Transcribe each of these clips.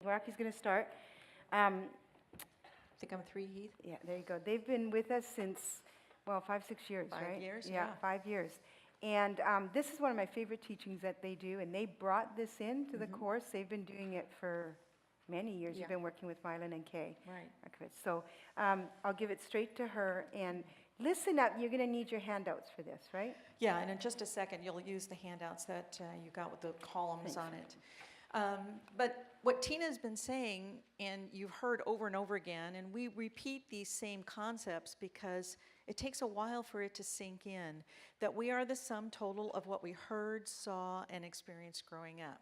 Rocky's going to start. I think I'm 3, Heath. Yeah, there you go. They've been with us since, well, 5, 6 years, 5 right? years, Yeah, yeah. 5 years. And this is one of my favorite teachings that they do, and they brought this into the course. They've been doing it for many years. Yeah. You've been working with Mylan and Kay. Right. Okay, so I'll give it straight to her, and listen up. You're going to need your handouts for this, right? Yeah, and in just a second, you'll use the handouts that you got with the columns on it. But what Tina's been saying, and you've heard over and over again, and we repeat these same concepts because it takes a while for it to sink in, that we are the sum total of what we heard, saw, and experienced growing up.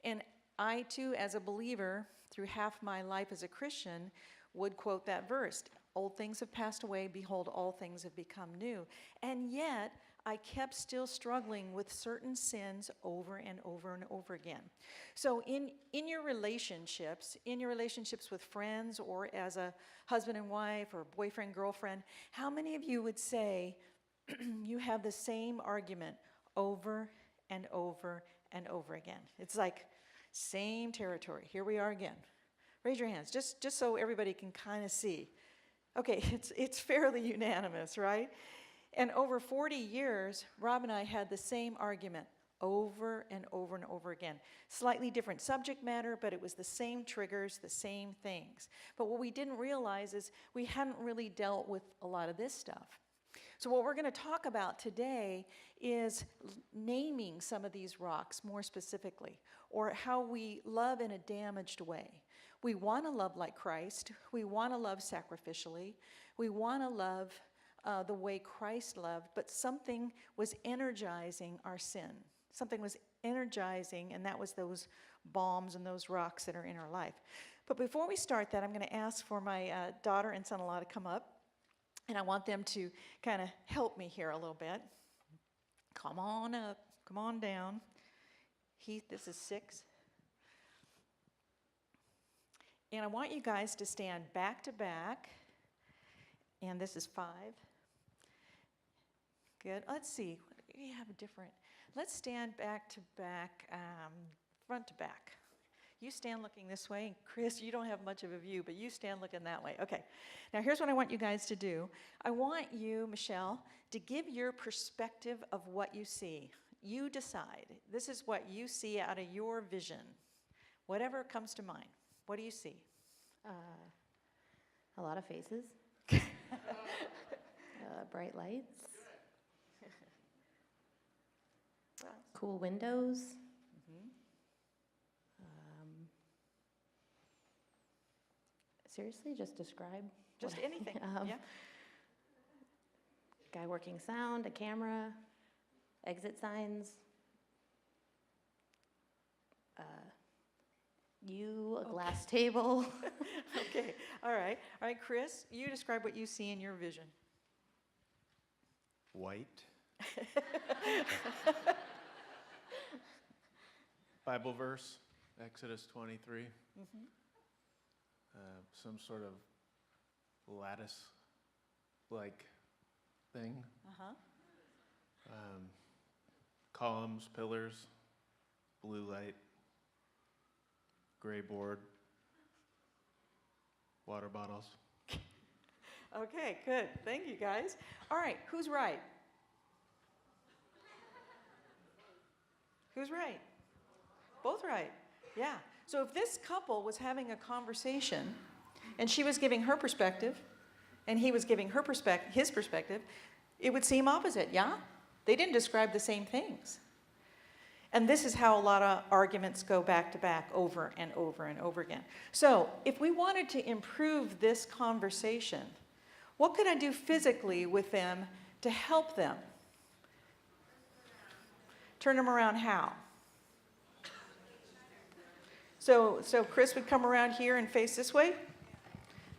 And I, too, as a believer, through half my life as a Christian, would quote that verse. Old things have passed away, behold, all things have become new. And yet, I kept still struggling with certain sins over and over and over again. So in your relationships with friends or as a husband and wife or boyfriend, girlfriend, how many of you would say you have the same argument over and over and over again? It's like same territory. Here we are again. Raise your hands, just so everybody can kind of see. Okay, it's fairly unanimous, right? And over 40 years, Rob and I had the same argument over and over and over again. Slightly different subject matter, but it was the same triggers, the same things. But what we didn't realize is we hadn't really dealt with a lot of this stuff. So what we're going to talk about today is naming some of these rocks more specifically, or how we love in a damaged way. We want to love like Christ. We want to love sacrificially. We want to love the way Christ loved, but something was energizing our sin. Something was energizing, and that was those bombs and those rocks that are in our life. But before we start that, I'm going to ask for my daughter and son-in-law to come up, and I want them to kind of help me here a little bit. Come on up. Come on down. Heath, this is 6. And I want you guys to stand back to back. And this is 5. Good. Let's see. We have a different. Let's stand back to back, front to back. You stand looking this way. And Chris, you don't have much of a view, but you stand looking that way. Okay. Now here's what I want you guys to do. I want you, Michelle, to give your perspective of what you see. You decide. This is what you see out of your vision. Whatever comes to mind. What do you see? A lot of faces. Bright lights. Cool windows. Seriously, just describe. Just anything. Yeah. Guy working sound, a camera, exit signs. A glass table. Okay. All right, Chris, you describe what you see in your vision. White. Bible verse, Exodus 23. Some sort of lattice-like thing. Columns, pillars, blue light, gray board, water bottles. Okay, good. Thank you, guys. All right, who's right? Who's right? Both right. Yeah. So if this couple was having a conversation and she was giving her perspective and he was giving his perspective, it would seem opposite, yeah? They didn't describe the same things. And this is how a lot of arguments go back to back over and over and over again. So if we wanted to improve this conversation, what could I do physically with them to help them? Turn them around how? So Chris would come around here and face this way?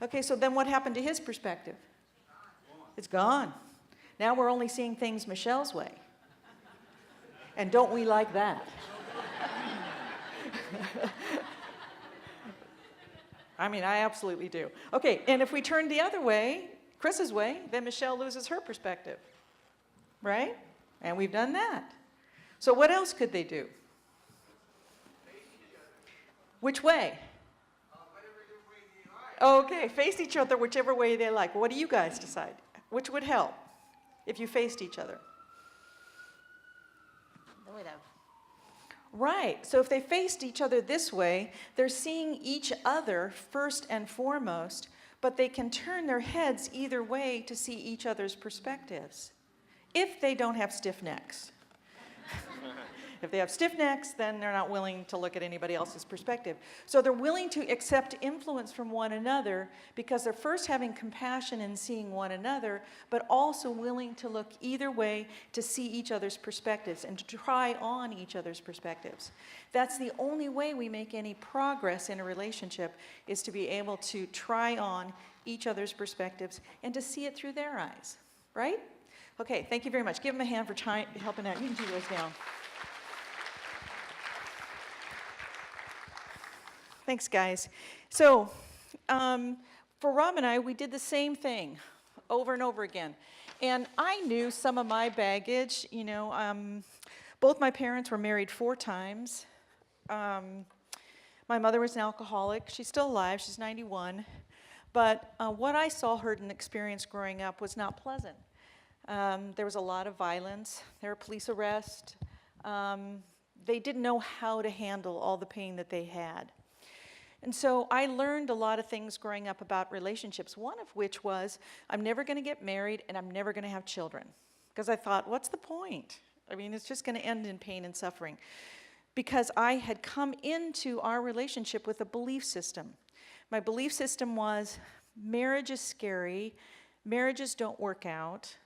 Okay, so then what happened to his perspective? It's gone. Now we're only seeing things Michelle's way. And don't we like that? I mean, I absolutely do. Okay, and if we turn the other way, Chris's way, then Michelle loses her perspective. Right? And we've done that. So what else could they do? Which way? Okay, face each other whichever way they like. What do you guys decide? Which would help if you faced each other? Then we'd have Right. So if they faced each other this way, they're seeing each other first and foremost, but they can turn their heads either way to see each other's perspectives, if they don't have stiff necks. If they have stiff necks, then they're not willing to look at anybody else's perspective. So they're willing to accept influence from one another because they're first having compassion and seeing one another, but also willing to look either way to see each other's perspectives and to try on each other's perspectives. That's the only way we make any progress in a relationship, is to be able to try on each other's perspectives and to see it through their eyes, right? Okay, thank you very much. Give them a hand for helping out. You can do those down. Thanks, guys. So, for Rob and I, we did the same thing over and over again. And I knew some of my baggage, both my parents were married 4 times. My mother was an alcoholic. She's still alive. She's 91. But what I saw, heard, and experienced growing up was not pleasant. There was a lot of violence. There were police arrests. They didn't know how to handle all the pain that they had. And so I learned a lot of things growing up about relationships, one of which was I'm never going to get married and I'm never going to have children. Because I thought, what's the point? I mean, it's just going to end in pain and suffering. Because I had come into our relationship with a belief system. My belief system was marriage is scary, marriages don't work out,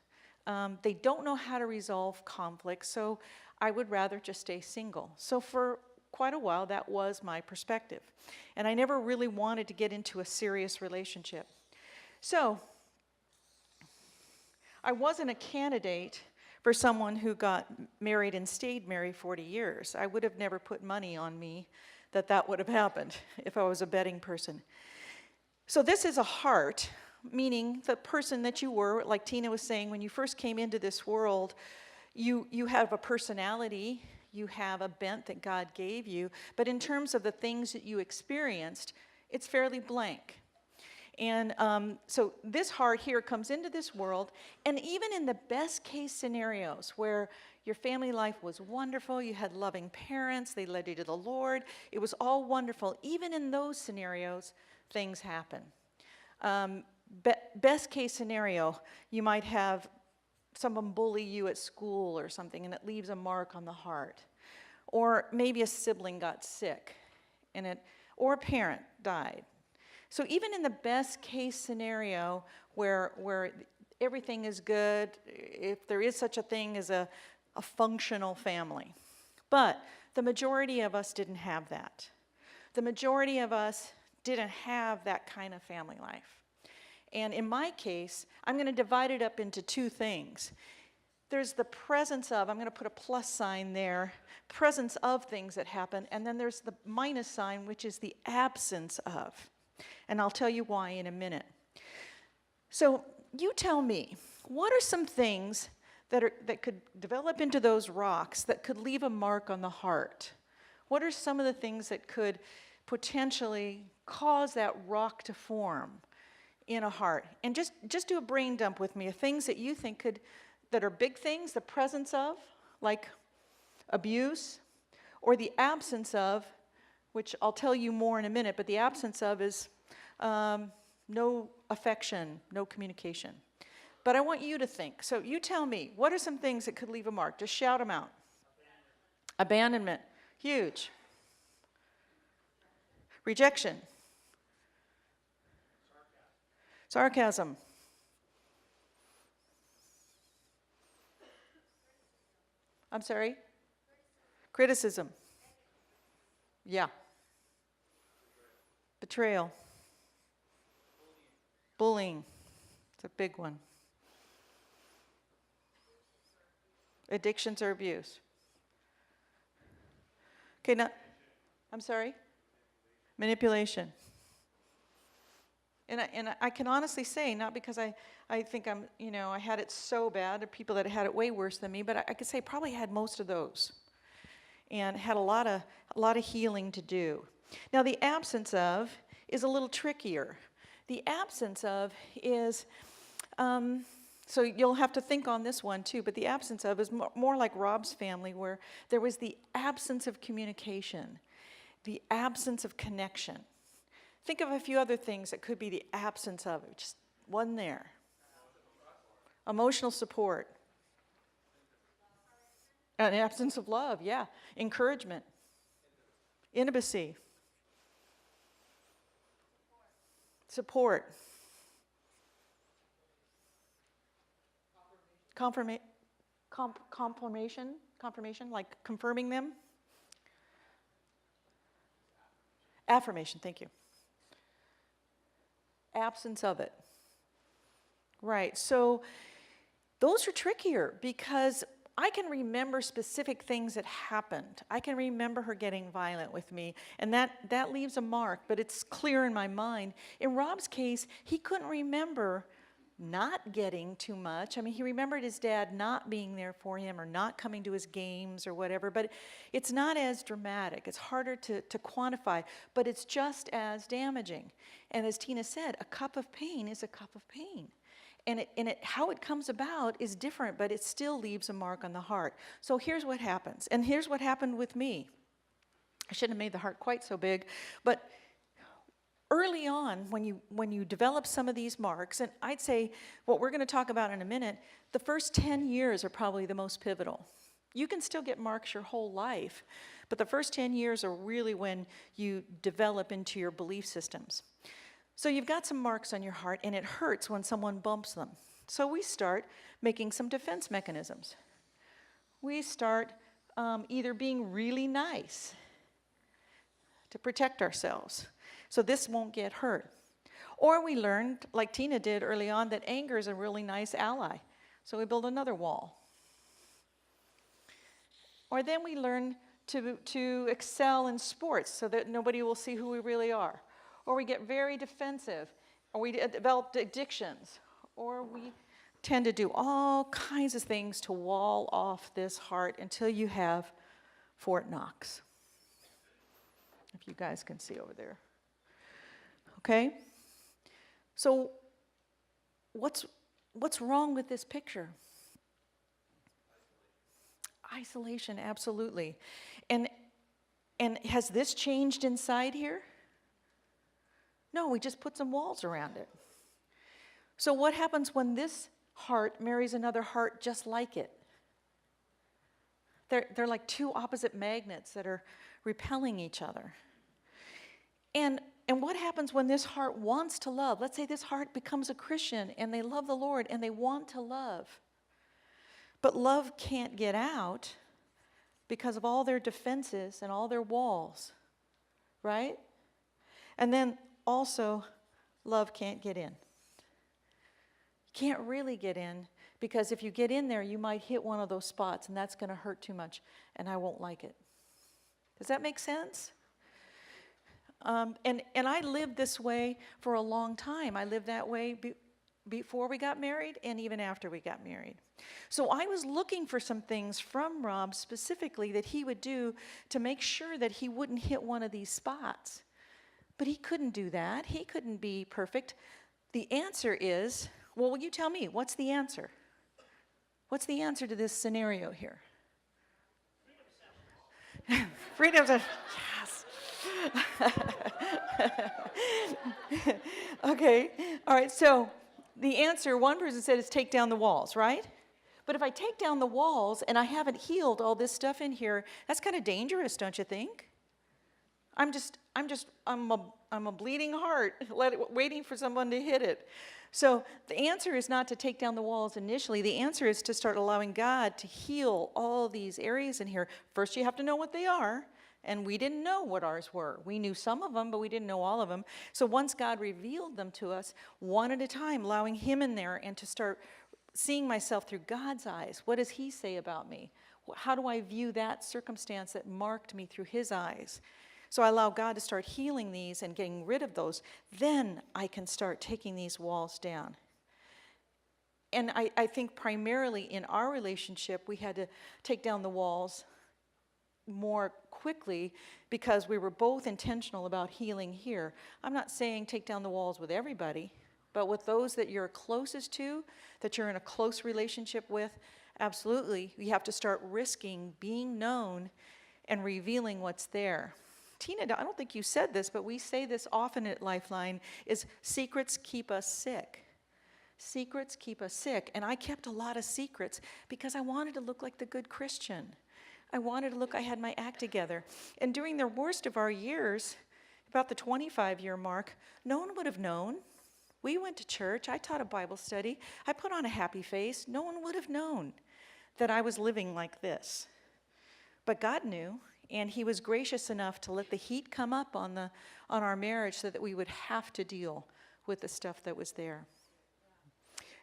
they don't know how to resolve conflict, so I would rather just stay single. So for quite a while, that was my perspective. And I never really wanted to get into a serious relationship. So I wasn't a candidate for someone who got married and stayed married 40 years. I would have never put money on me that would have happened if I was a betting person. So this is a heart, meaning the person that you were, like Tina was saying, when you first came into this world, you have a personality, you have a bent that God gave you, but in terms of the things that you experienced, it's fairly blank. And so this heart here comes into this world, and even in the best case scenarios where your family life was wonderful, you had loving parents, they led you to the Lord, it was all wonderful. Even in those scenarios, things happen. Best case scenario, you might have someone bully you at school or something, and it leaves a mark on the heart. Or maybe a sibling got sick, or a parent died. So even in the best case scenario where everything is good, if there is such a thing as a functional family. But the majority of us didn't have that. The majority of us didn't have that kind of family life. And in my case, I'm going to divide it up into 2 things. There's the presence of, I'm going to put a plus sign there, presence of things that happen, and then there's the minus sign, which is the absence of. And I'll tell you why in a minute. So you tell me, what are some things that could develop into those rocks that could leave a mark on the heart? What are some of the things that could potentially cause that rock to form in a heart? And just do a brain dump with me of things that you think that are big things, the presence of, like abuse, or the absence of, which I'll tell you more in a minute, but the absence of is no affection, no communication. But I want you to think. So you tell me, what are some things that could leave a mark? Just shout them out. Abandonment. Huge. Rejection. Sarcasm. I'm sorry? Criticism. Yeah. Betrayal. Bullying. It's a big one. Addictions or abuse. Okay, now, I'm sorry? Manipulation. And I can honestly say, not because I think I had it so bad, there are people that had it way worse than me, but I could say probably had most of those. And had a lot of healing to do. Now the absence of is a little trickier The absence of is, so you'll have to think on this one too, but the absence of is more like Rob's family, where there was the absence of communication, the absence of connection. Think of a few other things that could be the absence of it, just wasn't there. Emotional support. An absence of love, yeah. Encouragement. Intimacy. Support. Confirmation, like confirming them. Affirmation, thank you. Absence of it. Right, so those are trickier because I can remember specific things that happened. I can remember her getting violent with me, and that leaves a mark, but it's clear in my mind. In Rob's case, he couldn't remember not getting too much. I mean, he remembered his dad not being there for him or not coming to his games or whatever, but it's not as dramatic. It's harder to quantify, but it's just as damaging. And as Tina said, a cup of pain is a cup of pain. And how it comes about is different, but it still leaves a mark on the heart. So here's what happens, and here's what happened with me. I shouldn't have made the heart quite so big, but early on, when you develop some of these marks, and I'd say what we're going to talk about in a minute, the first 10 years are probably the most pivotal. You can still get marks your whole life, but the first 10 years are really when you develop into your belief systems. So you've got some marks on your heart, and it hurts when someone bumps them. So we start making some defense mechanisms. We start either being really nice to protect ourselves, so this won't get hurt. Or we learned, like Tina did early on, that anger is a really nice ally. So we build another wall. Or then we learn to excel in sports so that nobody will see who we really are. Or we get very defensive, or we develop addictions, or we tend to do all kinds of things to wall off this heart until you have Fort Knox. If you guys can see over there. Okay? So what's wrong with this picture? Isolation, absolutely. And has this changed inside here? No, we just put some walls around it. So what happens when this heart marries another heart just like it? They're like two opposite magnets that are repelling each other. And what happens when this heart wants to love? Let's say this heart becomes a Christian and they love the Lord and they want to love. But love can't get out because of all their defenses and all their walls, right? And then also, love can't get in. You can't really get in because if you get in there, you might hit one of those spots and that's going to hurt too much and I won't like it. Does that make sense? And I lived this way for a long time. I lived that way before we got married and even after we got married. So I was looking for some things from Rob specifically that he would do to make sure that he wouldn't hit one of these spots. But he couldn't do that. He couldn't be perfect. The answer is, well, will you tell me, what's the answer? What's the answer to this scenario here? Freedom of yes. Okay, all right, so the answer, one person said, is take down the walls, right? But if I take down the walls and I haven't healed all this stuff in here, that's kind of dangerous, don't you think? I'm a bleeding heart, waiting for someone to hit it. So the answer is not to take down the walls initially. The answer is to start allowing God to heal all these areas in here. First, you have to know what they are, and we didn't know what ours were. We knew some of them, but we didn't know all of them. So once God revealed them to us, one at a time, allowing Him in there, and to start seeing myself through God's eyes. What does He say about me? How do I view that circumstance that marked me through His eyes? So I allow God to start healing these and getting rid of those. Then I can start taking these walls down. And I think primarily in our relationship, we had to take down the walls more quickly because we were both intentional about healing here. I'm not saying take down the walls with everybody, but with those that you're closest to, that you're in a close relationship with, absolutely, you have to start risking being known and revealing what's there. Tina, I don't think you said this, but we say this often at Lifeline, is secrets keep us sick. Secrets keep us sick. And I kept a lot of secrets because I wanted to look like the good Christian. I wanted to look, I had my act together. And during the worst of our years, about the 25-year mark, no one would have known. We went to church. I taught a Bible study. I put on a happy face. No one would have known that I was living like this. But God knew, and he was gracious enough to let the heat come up on our marriage so that we would have to deal with the stuff that was there.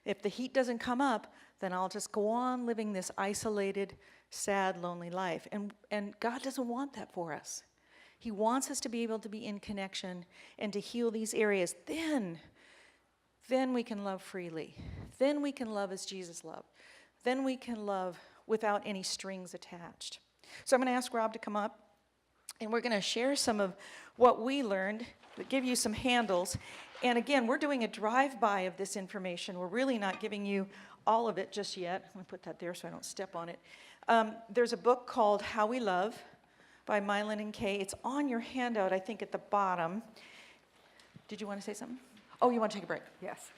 If the heat doesn't come up, then I'll just go on living this isolated, sad, lonely life. And God doesn't want that for us. He wants us to be able to be in connection and to heal these areas. Then we can love freely. Then we can love as Jesus loved. Then we can love without any strings attached. So I'm going to ask Rob to come up, and we're going to share some of what we learned, give you some handles. And again, we're doing a drive-by of this information. We're really not giving you all of it just yet. I'm going to put that there so I don't step on it. There's a book called How We Love by Mylan and Kay. It's on your handout, I think, at the bottom. Did you want to say something? Oh, you want to take a break? Yes.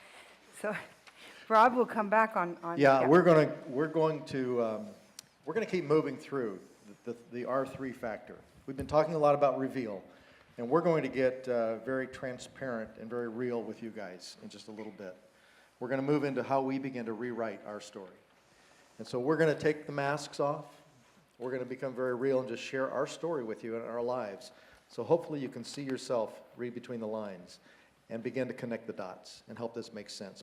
So Rob will come back on. Yeah, we're going to keep moving through the R3 factor. We've been talking a lot about reveal, and we're going to get very transparent and very real with you guys in just a little bit. We're going to move into how we begin to rewrite our story. And so we're going to take the masks off. We're going to become very real and just share our story with you in our lives. So hopefully you can see yourself, read between the lines, and begin to connect the dots and help this make sense.